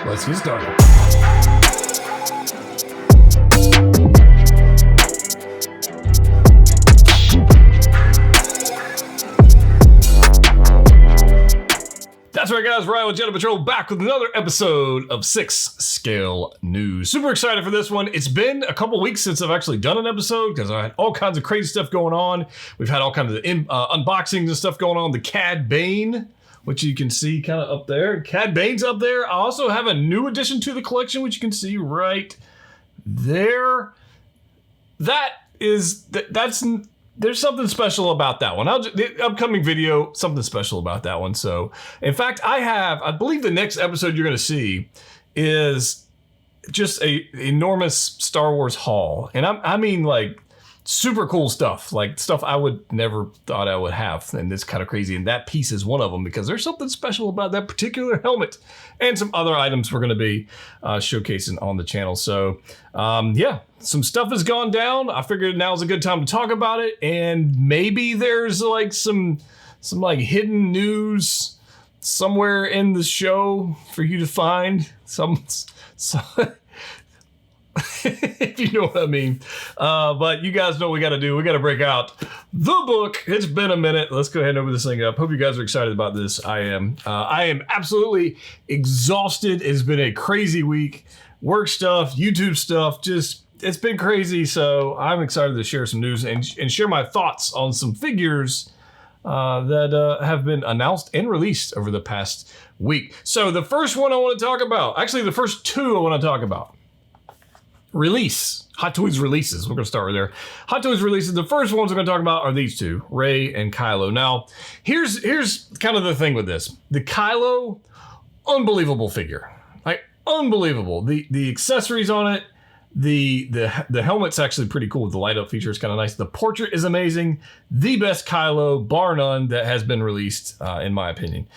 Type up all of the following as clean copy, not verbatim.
let's get started. That's right, guys. Ryan with Jedha Patrol back with another episode of 6 Scale News. Super excited for this one. It's been a couple weeks since I've actually done an episode because I had all kinds of crazy stuff going on. We've had all kinds of unboxings and stuff going on. The Cad Bane, which you can see kind of up there. Cad Bane's up there. I also have a new addition to the collection, which you can see right there. There's something special about that one. The upcoming video, something special about that one. So, in fact, I believe the next episode you're going to see is just a enormous Star Wars haul. And I mean like super cool stuff, like stuff I would never thought I would have. And it's kind of crazy. And that piece is one of them because there's something special about that particular helmet and some other items we're going to be showcasing on the channel. So, yeah. Some stuff has gone down. I figured now's a good time to talk about it, and maybe there's like some like hidden news somewhere in the show for you to find. Some if you know what I mean. But you guys know what we got to do. We got to break out the book. It's been a minute. Let's go ahead and open this thing up. Hope you guys are excited about this. I am absolutely exhausted. It's been a crazy week. Work stuff, YouTube stuff, it's been crazy, so I'm excited to share some news and share my thoughts on some figures that have been announced and released over the past week. So the first one I want to talk about, actually the first two I want to talk about. Hot Toys releases. We're going to start right there. Hot Toys releases. The first ones we're going to talk about are these two, Rey and Kylo. Now, here's kind of the thing with this. The Kylo, unbelievable figure. Like, unbelievable. The accessories on it, the helmet's actually pretty cool with the light up feature. It's kind of nice. The portrait is amazing. The best Kylo, bar none, that has been released, in my opinion.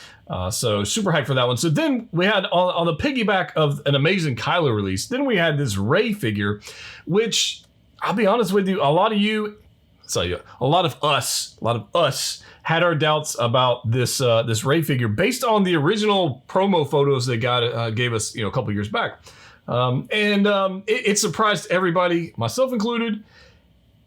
So super hyped for that one. So then we had on the piggyback of an amazing Kylo release, then we had this Rey figure, which I'll be honest with you, a lot of us had our doubts about this Rey figure based on the original promo photos they gave us, a couple years back. It surprised everybody, myself included,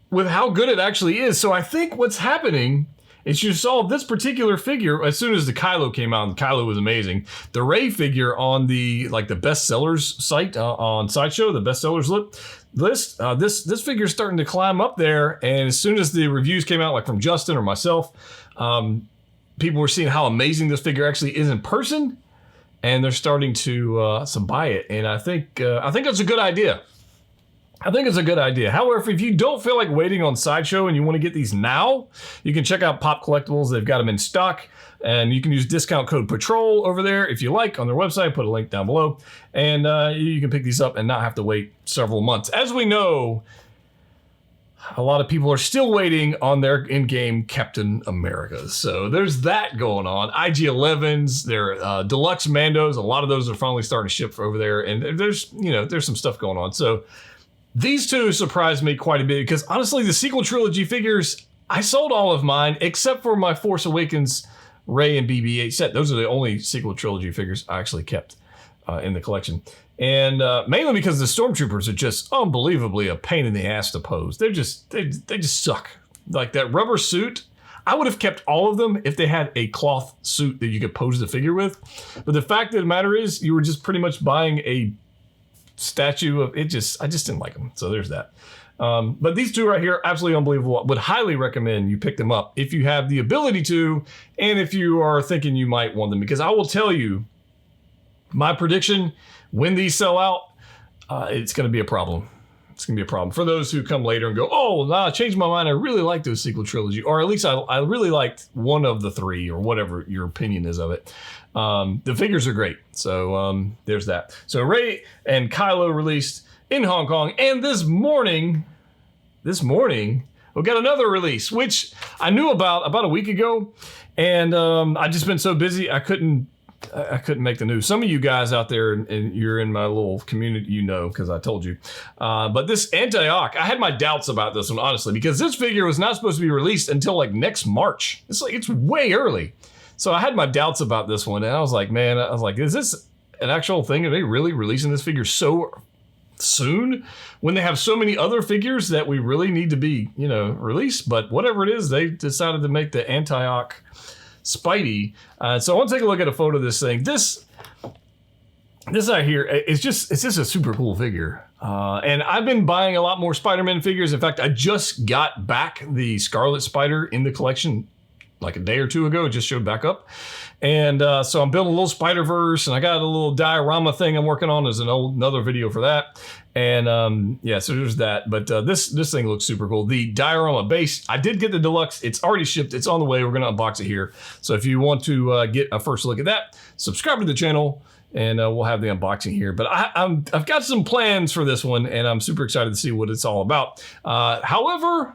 with how good it actually is. So I think what's happening is you saw this particular figure as soon as the Kylo came out, and Kylo was amazing. The Rey figure on the bestsellers site on Sideshow, the bestsellers list, this figure's starting to climb up there. And as soon as the reviews came out, like from Justin or myself, people were seeing how amazing this figure actually is in person. And they're starting to buy it, and I think it's a good idea. However, if you don't feel like waiting on Sideshow and you want to get these now, you can check out Pop Collectibles. They've got them in stock, and you can use discount code PATROL over there if you like on their website. Put a link down below, and you can pick these up and not have to wait several months. As we know, a lot of people are still waiting on their in-game Captain America. So there's that going on. IG-11s, their deluxe Mandos, a lot of those are finally starting to ship over there. And there's some stuff going on. So these two surprised me quite a bit because honestly, the sequel trilogy figures, I sold all of mine except for my Force Awakens Rey and BB-8 set. Those are the only sequel trilogy figures I actually kept in the collection. And mainly because the stormtroopers are just unbelievably a pain in the ass to pose. They just suck. Like that rubber suit, I would have kept all of them if they had a cloth suit that you could pose the figure with. But the fact of the matter is, you were just pretty much buying a statue of it. I just didn't like them. So there's that. But these two right here, absolutely unbelievable. Would highly recommend you pick them up if you have the ability to, and if you are thinking you might want them. Because I will tell you, my prediction, when these sell out, it's going to be a problem. It's going to be a problem for those who come later and go, oh, nah, I changed my mind. I really like those sequel trilogy, or at least I really liked one of the three, or whatever your opinion is of it. The figures are great. So there's that. So Rey and Kylo released in Hong Kong, and this morning, we got another release, which I knew about a week ago, and I just been so busy I couldn't make the news. Some of you guys out there, and you're in my little community, because I told you. But this Antioch, I had my doubts about this one, honestly, because this figure was not supposed to be released until like next March. It's way early. So I had my doubts about this one, and I was like, is an actual thing? Are they really releasing this figure so soon when they have so many other figures that we really need to be, you know, released? But whatever it is, they decided to make the anti-ock Spidey. So I want to take a look at a photo of this thing. This right here, it's just a super cool figure. And I've been buying a lot more Spider-Man figures. In fact, I just got back the Scarlet Spider in the collection like a day or two ago. It just showed back up. And so I'm building a little Spider-Verse, and I got a little diorama thing I'm working on. There's another video for that. And yeah, so there's that. But this thing looks super cool. The diorama base, I did get the deluxe. It's already shipped. It's on the way. We're going to unbox it here. So if you want to get a first look at that, subscribe to the channel, and we'll have the unboxing here. But I've got some plans for this one, and I'm super excited to see what it's all about. However,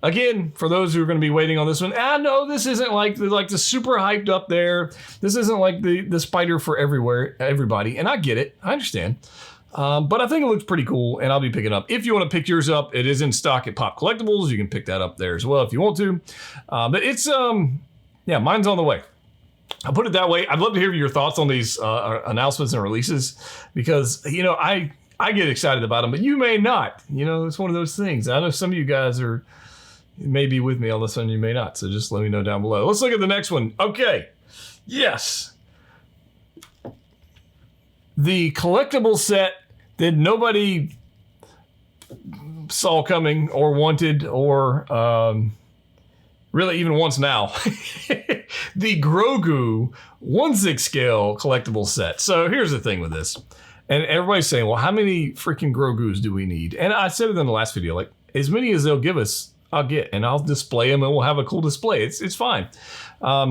again, for those who are going to be waiting on this one, I know this isn't like the super hyped up there. This isn't like the Spider for everybody, and I get it. I understand. But I think it looks pretty cool, and I'll be picking up. If you want to pick yours up, it is in stock at Pop Collectibles. You can pick that up there as well if you want to. But it's, yeah, mine's on the way. I'll put it that way. I'd love to hear your thoughts on these announcements and releases, because, you know, I get excited about them, but you may not. You know, it's one of those things. I know some of you guys may be with me on this one, you may not. So just let me know down below. Let's look at the next one. Okay. Yes. The collectible set that nobody saw coming or wanted or really even wants now. The Grogu 1/6 scale collectible set. So here's the thing with this. And everybody's saying, well, how many freaking Grogus do we need? And I said it in the last video, like, as many as they'll give us, I'll get, and I'll display them, and we'll have a cool display. It's fine.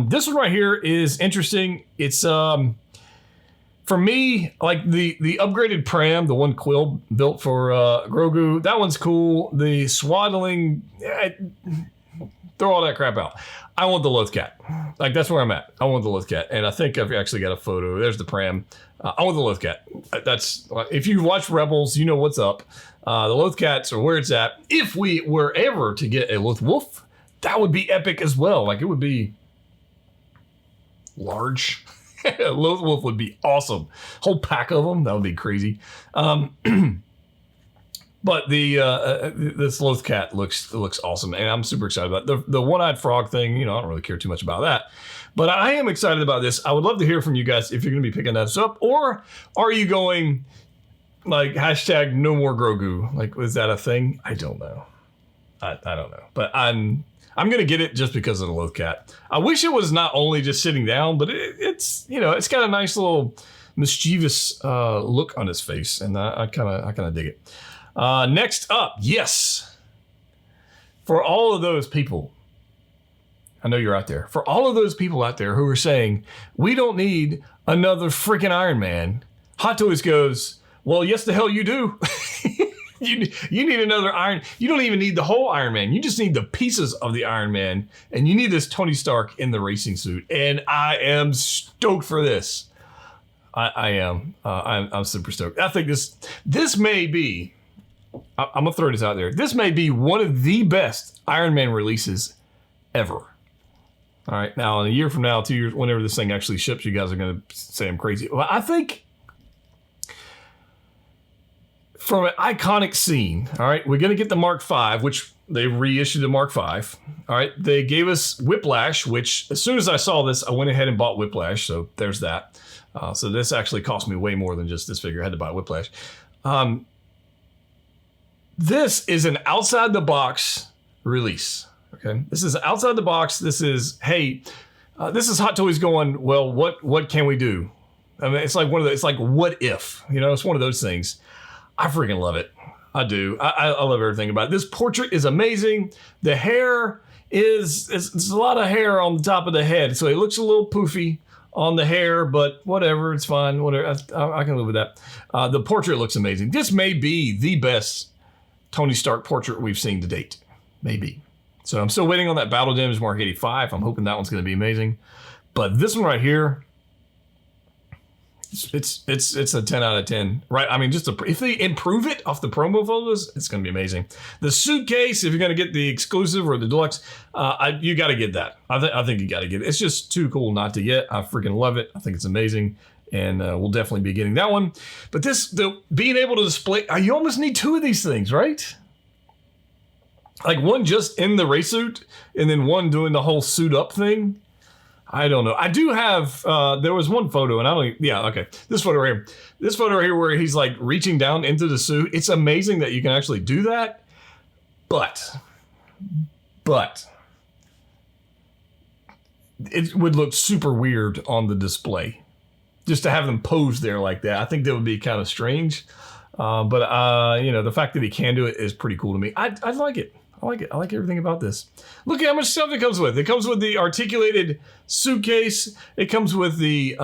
This one right here is interesting. It's for me, like the upgraded pram, the one Quill built for Grogu, that one's cool. The swaddling, throw all that crap out. I want the Loth Cat. Like, that's where I'm at. I want the Loth Cat, and I think I've actually got a photo. There's the pram. I want the Loth Cat. That's, if you watch Rebels, you know what's up. The Loth Cats are where it's at. If we were ever to get a Loth Wolf, that would be epic as well. Like, it would be large. Loth Wolf would be awesome. Whole pack of them. That would be crazy. But this Loth Cat looks awesome, and I'm super excited about it. The one-eyed frog thing. You know, I don't really care too much about that, but I am excited about this. I would love to hear from you guys if you're going to be picking this up, or are you going like hashtag no more Grogu? Like, is that a thing? I don't know. I don't know, but I'm going to get it just because of the Loth Cat. I wish it was not only just sitting down, but it's, you know, it's got a nice little mischievous look on his face, and I kind of dig it. Next up, yes, for all of those people, I know you're out there, for all of those people out there who are saying, we don't need another freaking Iron Man, Hot Toys goes, well, yes, the hell you do. You need another Iron. You don't even need the whole Iron Man. You just need the pieces of the Iron Man, and you need this Tony Stark in the racing suit. And I am stoked for this. I am. I'm super stoked. I think this may be. I'm gonna throw this out there. This may be one of the best Iron Man releases ever. All right, now in a year from now, 2 years, whenever this thing actually ships, you guys are gonna say I'm crazy. Well, I think from an iconic scene, all right, we're gonna get the Mark V, which they reissued the Mark V. All right, they gave us Whiplash, which as soon as I saw this, I went ahead and bought Whiplash. So there's that. So this actually cost me way more than just this figure. I had to buy Whiplash. This is an outside the box release. Okay, this is outside the box. This is, hey, this is Hot Toys going, well, what can we do? I mean, it's like one of the, it's like what if, you know, it's one of those things. I freaking love it. I do. I love everything about it. This portrait is amazing. The hair it's a lot of hair on the top of the head, so it looks a little poofy on the hair, but whatever, it's fine. Whatever, I can live with that. The portrait looks amazing. This may be the best Tony Stark portrait we've seen to date. Maybe. So I'm still waiting on that Battle Damage Mark 85. I'm hoping that one's going to be amazing. But this one right here, it's a 10 out of 10, right? I mean, if they improve it off the promo photos, it's going to be amazing. The suitcase, if you're going to get the exclusive or the deluxe, you got to get that. I think you got to get it. It's just too cool not to get. I freaking love it. I think it's amazing. and we'll definitely be getting that one. But being able to display, you almost need 2 of these things, right? Like one just in the race suit, and then one doing the whole suit up thing. I don't know. I do have, there was one photo, and I don't, yeah, okay. This photo right here. This photo right here where he's like reaching down into the suit. It's amazing that you can actually do that. But, it would look super weird on the display. Just to have them pose there like that. I think that would be kind of strange. But you know, the fact that he can do it is pretty cool to me. I like it. I like it. I like everything about this. Look at how much stuff it comes with. It comes with the articulated suitcase. It comes with the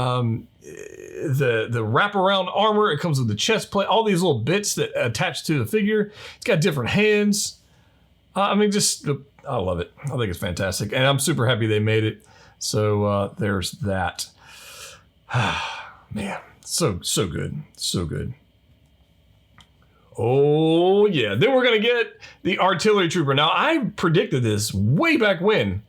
wraparound armor. It comes with the chest plate. All these little bits that attach to the figure. It's got different hands. I mean, I love it. I think it's fantastic, and I'm super happy they made it. So there's that. Man, so good, so good. Oh, yeah. Then we're going to get the artillery trooper. Now, I predicted this way back when.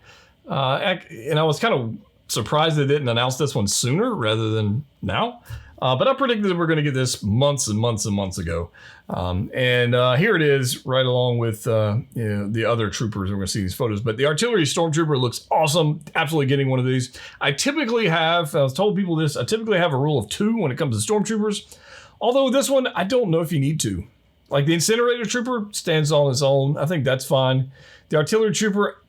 And I was kind of surprised they didn't announce this one sooner rather than now. But I predicted that we're going to get this months and months and months ago. And here it is right along with you know, the other troopers. We're going to see these photos. But the artillery stormtrooper looks awesome. Absolutely getting one of these. I was told people this, I typically have a rule of 2 when it comes to stormtroopers. Although this one, I don't know if you need to. Like the incinerator trooper stands on its own. I think that's fine. The artillery trooper,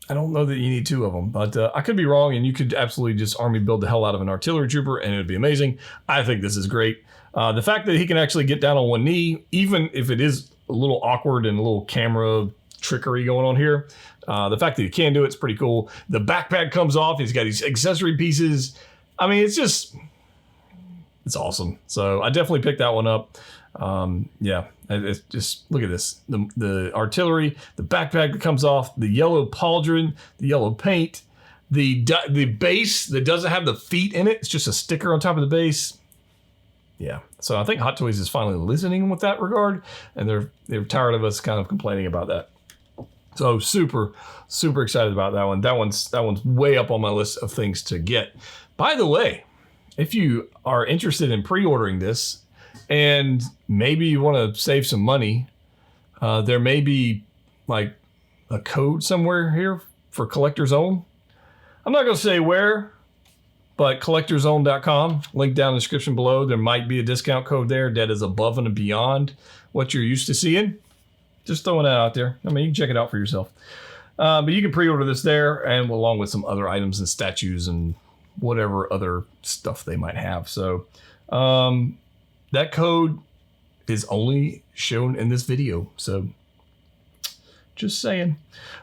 I don't know that you need 2 of them, but I could be wrong, and you could absolutely just army build the hell out of an artillery trooper, and it would be amazing. I think this is great. The fact that he can actually get down on one knee, even if it is a little awkward and a little camera trickery going on here, the fact that he can do it's pretty cool. The backpack comes off. He's got these accessory pieces. I mean, it's awesome. So I definitely picked that one up. Yeah, it's just, look at this. The artillery, the backpack that comes off, the yellow pauldron, the yellow paint, the base that doesn't have the feet in it. It's just a sticker on top of the base. Yeah. So I think Hot Toys is finally listening with that regard, and they're tired of us kind of complaining about that. So super, super excited about that one. That one's way up on my list of things to get. By the way, if you are interested in pre-ordering this, and maybe you want to save some money, there may be like a code somewhere here for Collector's Own. I'm not going to say where, but collectorszone.com, link down in the description below. There might be a discount code there that is above and beyond what you're used to seeing. Just throwing that out there. I mean, you can check it out for yourself. But you can pre-order this there, and along with some other items and statues and whatever other stuff they might have. So that code is only shown in this video. So just saying.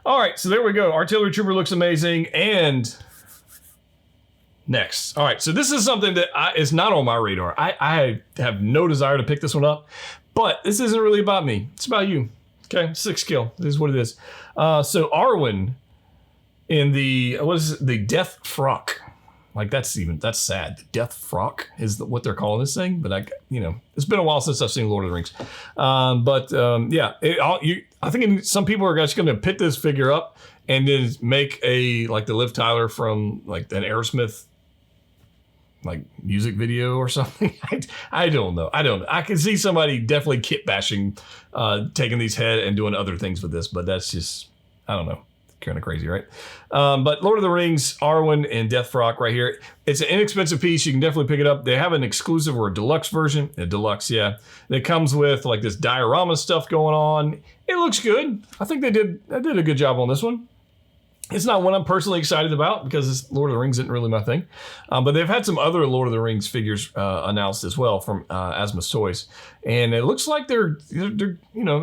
All right, so there we go. Artillery Trooper looks amazing. And next. All right, so this is something that is not on my radar. I have no desire to pick this one up, but this isn't really about me. It's about you. Okay, 6 kill. This is what it is. So Arwen in the, what is it? The Death Frock. Like that's sad. The Death Frock is what they're calling this thing. But it's been a while since I've seen Lord of the Rings. Yeah, I think some people are just going to pick this figure up and then make like the Liv Tyler from like an Aerosmith like music video or something. I don't know. I can see somebody definitely kit bashing, taking these head and doing other things with this, but that's just, I don't know. Kind of crazy, right? But Lord of the Rings, Arwen, and Death Frock right here. It's an inexpensive piece. You can definitely pick it up. They have an exclusive or a deluxe version. A deluxe, yeah. That comes with like this diorama stuff going on. It looks good. I think they did a good job on this one. It's not one I'm personally excited about because Lord of the Rings isn't really my thing. But they've had some other Lord of the Rings figures announced as well from Asmus Toys. And it looks like they're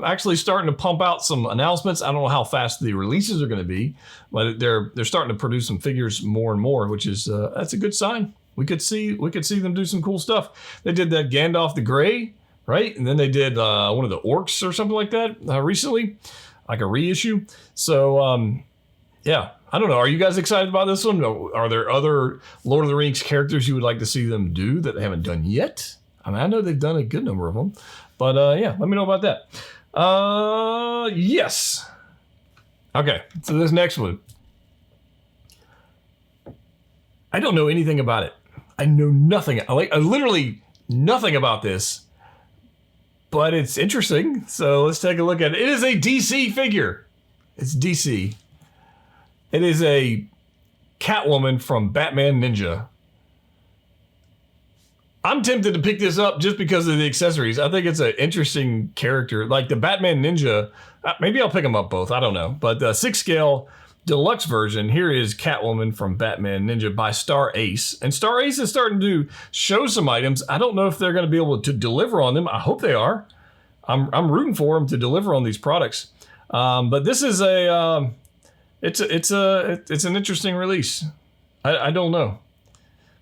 actually starting to pump out some announcements. I don't know how fast the releases are going to be, but they're starting to produce some figures more and more, which is that's a good sign. We could see them do some cool stuff. They did that Gandalf the Grey, right? And then they did one of the orcs or something like that recently, like a reissue. So yeah, I don't know. Are you guys excited about this one? Are there other Lord of the Rings characters you would like to see them do that they haven't done yet? I mean, I know they've done a good number of them, but yeah, let me know about that. Yes. Okay, so this next one, I don't know anything about it. I know nothing. I literally nothing about this, but it's interesting. So let's take a look at it. It is a DC figure. It's DC. It is a Catwoman from Batman Ninja. I'm tempted to pick this up just because of the accessories. I think it's an interesting character. Like the Batman Ninja, maybe I'll pick them up both. I don't know. But the 6 scale deluxe version, here is Catwoman from Batman Ninja by Star Ace. And Star Ace is starting to show some items. I don't know if they're going to be able to deliver on them. I hope they are. I'm rooting for them to deliver on these products. But this is it's an interesting release. I don't know.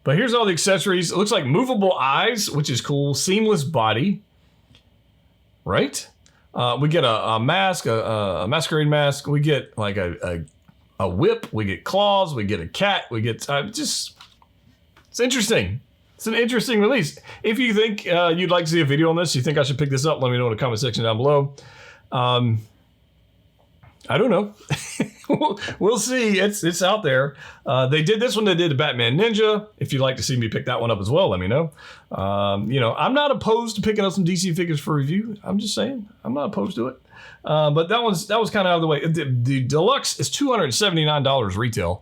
But here's all the accessories. It looks like movable eyes, which is cool. Seamless body, right? We get a mask, a masquerade mask. We get like a whip. We get claws. We get a cat. We get it's interesting. It's an interesting release. If you think you'd like to see a video on this, you think I should pick this up, let me know in the comment section down below. I don't know. We'll see. It's out there. They did this one. They did the Batman Ninja. If you'd like to see me pick that one up as well, let me know. I'm not opposed to picking up some DC figures for review. I'm just saying, I'm not opposed to it. But that was kind of out of the way. The deluxe is $279 retail.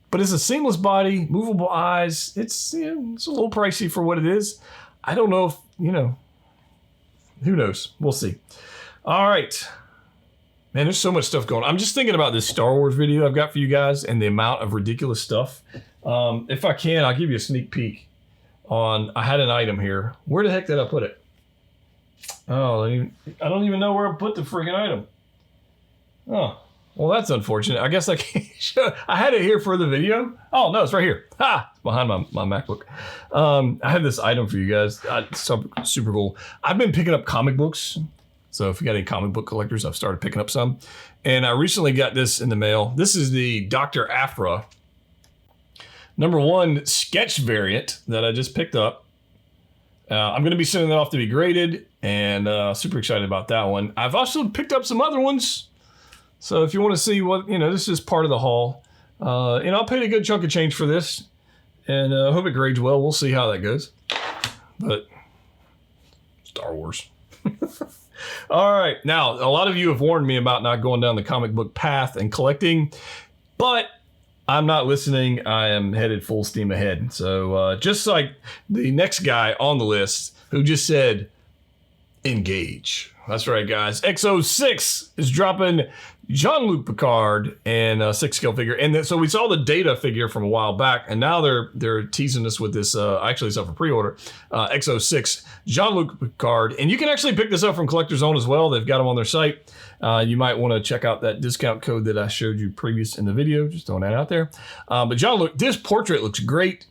But it's a seamless body, movable eyes. It's a little pricey for what it is. I don't know if who knows? We'll see. All right. Man, there's so much stuff going on. I'm just thinking about this Star Wars video I've got for you guys and the amount of ridiculous stuff. If I can, I'll give you a sneak peek on, I had an item here. Where the heck did I put it? Oh, I don't even know where I put the freaking item. Oh, well, that's unfortunate. I guess I can't show. I had it here for the video. Oh, no, it's right here. Ha! It's behind my MacBook. I had this item for you guys. Super cool. I've been picking up comic books. So if you got any comic book collectors, I've started picking up some. And I recently got this in the mail. This is the Dr. Aphra #1 sketch variant that I just picked up. I'm going to be sending that off to be graded, and super excited about that one. I've also picked up some other ones. So if you want to see what, this is part of the haul. I paid a good chunk of change for this, and I hope it grades well. We'll see how that goes. But Star Wars. All right. Now, a lot of you have warned me about not going down the comic book path and collecting, but I'm not listening. I am headed full steam ahead. So just like the next guy on the list who just said, engage. That's right, guys. X06 is dropping Jean-Luc Picard and a 6 scale figure. And so we saw the Data figure from a while back, and now they're teasing us with this, actually it's up for pre-order, X06 Jean-Luc Picard. And you can actually pick this up from Collector's Zone as well. They've got them on their site. You might want to check out that discount code that I showed you previous in the video. Just throwing that out there. But Jean-Luc, this portrait looks great.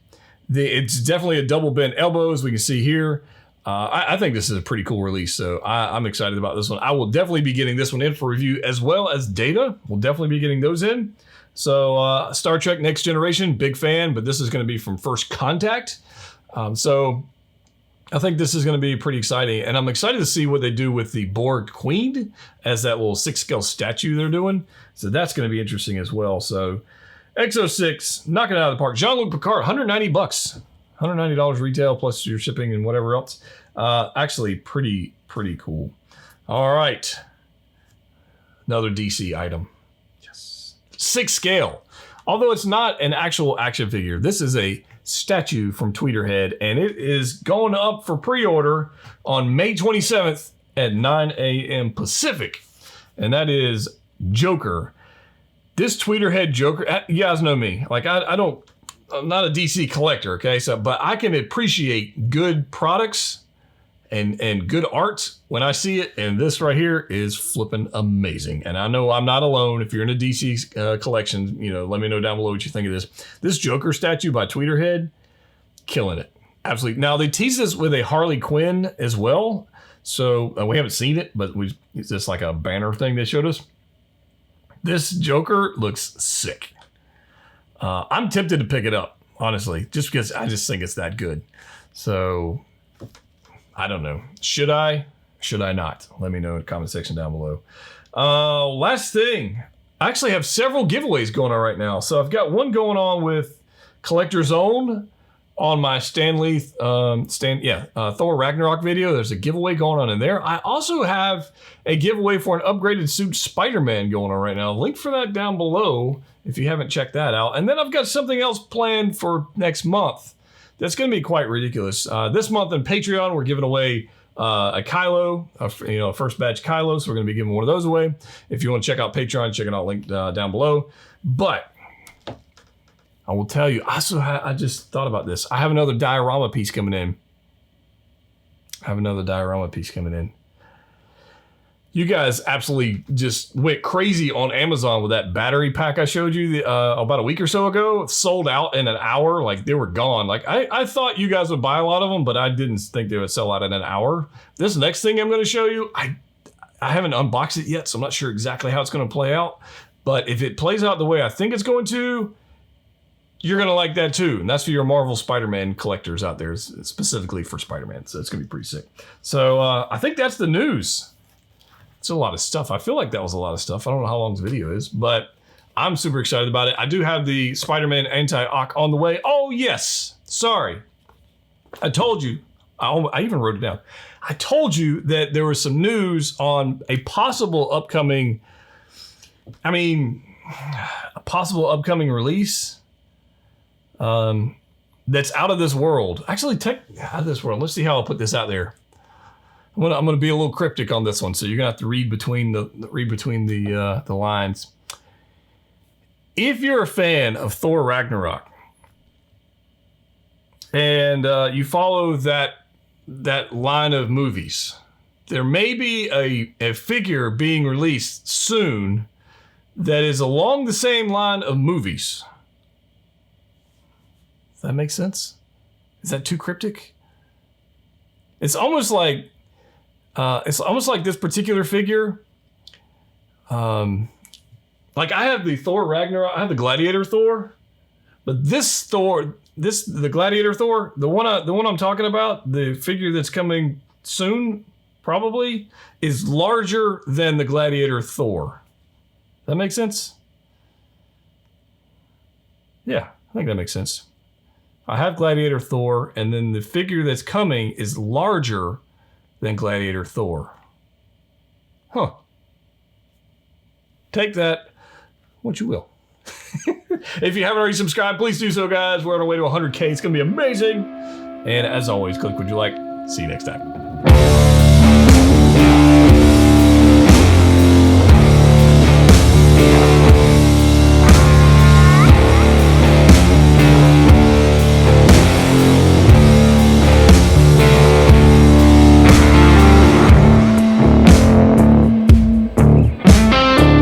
It's definitely a double bent elbows. We can see here. I think this is a pretty cool release, so I'm excited about this one. I will definitely be getting this one in for review, as well as Data. We'll definitely be getting those in. So Star Trek Next Generation, big fan, but this is going to be from First Contact. So I think this is going to be pretty exciting, and I'm excited to see what they do with the Borg Queen as that little 6 scale statue they're doing. So that's going to be interesting as well. So X06, knocking it out of the park. Jean-Luc Picard, $190. $190 retail plus your shipping and whatever else. Actually pretty cool. All right. Another DC item. Yes. 6 scale. Although it's not an actual action figure, this is a statue from Tweeterhead, and it is going up for pre-order on May 27th at 9 a.m. Pacific. And that is Joker. This Tweeterhead Joker, you guys know me. Like I'm not a DC collector, okay? But I can appreciate good products and good art when I see it, and this right here is flipping amazing. And I know I'm not alone. If you're in a DC collection, let me know down below what you think of this. This Joker statue by Tweeterhead, killing it. Absolutely. Now, they teased this with a Harley Quinn as well, so we haven't seen it, but it's just like a banner thing they showed us. This Joker looks sick. I'm tempted to pick it up, honestly, just because I just think it's that good. So, I don't know. Should I? Should I not? Let me know in the comment section down below. Last thing. I actually have several giveaways going on right now. So, I've got one going on with Collector's Own on my Thor Ragnarok video. There's a giveaway going on in there. I also have a giveaway for an upgraded suit Spider-Man going on right now. Link for that down below if you haven't checked that out. And then I've got something else planned for next month that's going to be quite ridiculous. This month on Patreon, we're giving away a Kylo, a first batch Kylo. So we're going to be giving one of those away. If you want to check out Patreon, check it out, link down below. But I will tell you, I just thought about this. I have another diorama piece coming in. You guys absolutely just went crazy on Amazon with that battery pack I showed you about a week or so ago. It sold out in an hour. Like, they were gone. Like, I thought you guys would buy a lot of them, but I didn't think they would sell out in an hour. This next thing I'm going to show you, I haven't unboxed it yet, so I'm not sure exactly how it's going to play out. But if it plays out the way I think it's going to, you're going to like that too. And that's for your Marvel Spider-Man collectors out there, specifically for Spider-Man. So it's going to be pretty sick. So I think that's the news. It's a lot of stuff. I feel like that was a lot of stuff. I don't know how long this video is, but I'm super excited about it. I do have the Spider-Man anti-Ock on the way. Oh, yes. Sorry. I told you. I even wrote it down. I told you that there was some news on a possible upcoming release that's out of this world. Actually, out of this world. Let's see how I'll put this out there. I'm gonna be a little cryptic on this one, so you're gonna have to read between the lines. If you're a fan of Thor Ragnarok and you follow that line of movies, there may be a figure being released soon that is along the same line of movies. Does that make sense? Is that too cryptic? It's almost like this particular figure. Like, I have the Thor Ragnarok, I have the Gladiator Thor, but the Gladiator Thor, the one I'm talking about, the figure that's coming soon, probably, is larger than the Gladiator Thor. That makes sense? Yeah, I think that makes sense. I have Gladiator Thor, and then the figure that's coming is larger than Gladiator Thor. Huh. Take that what you will. If you haven't already subscribed, please do so, guys. We're on our way to 100K. It's going to be amazing. And as always, click what you like. See you next time.